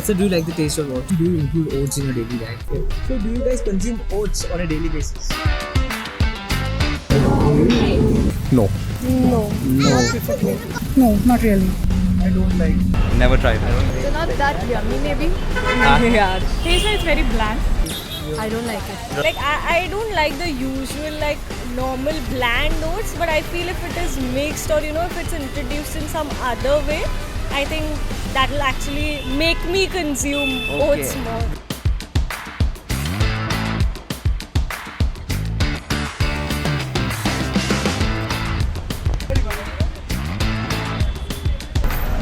So do you like the taste of oats? Do you include oats in your daily diet? So do you guys consume oats on a daily basis? No. No. No, not really. I don't like. Never tried. So not that yummy maybe. Yeah. Taste wise very bland. I don't like it. Like I don't like the usual like normal bland oats, but I feel if it is mixed or if it's introduced in some other way, I think that will actually make me consume oats more.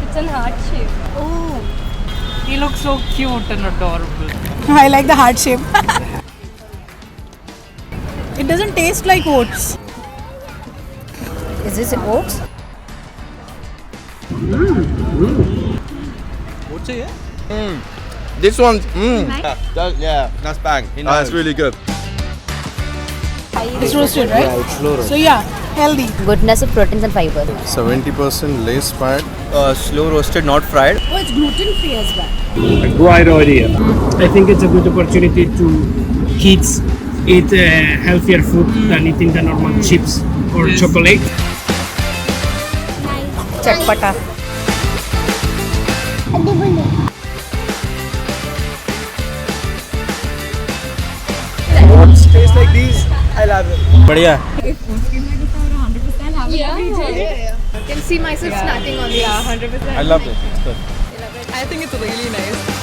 It's in heart shape. Oh, He looks so cute and adorable. I like the heart shape. It doesn't taste like oats. Is this oats? What's it? This one, That's bang. that's really good. It's roasted, right? Yeah, it's low roast. So yeah, healthy. Goodness of proteins and fiber. 70% less fat. Slow roasted, not fried. Oh, it's gluten free as well. Great idea. I think it's a good opportunity to kids eat healthier food than eating the normal chips or chocolate. Chatpata. Oats taste like these. I love it. बढ़िया. I can see myself snacking on this. Yeah, 100%. I love it. It's good. I think it's really nice.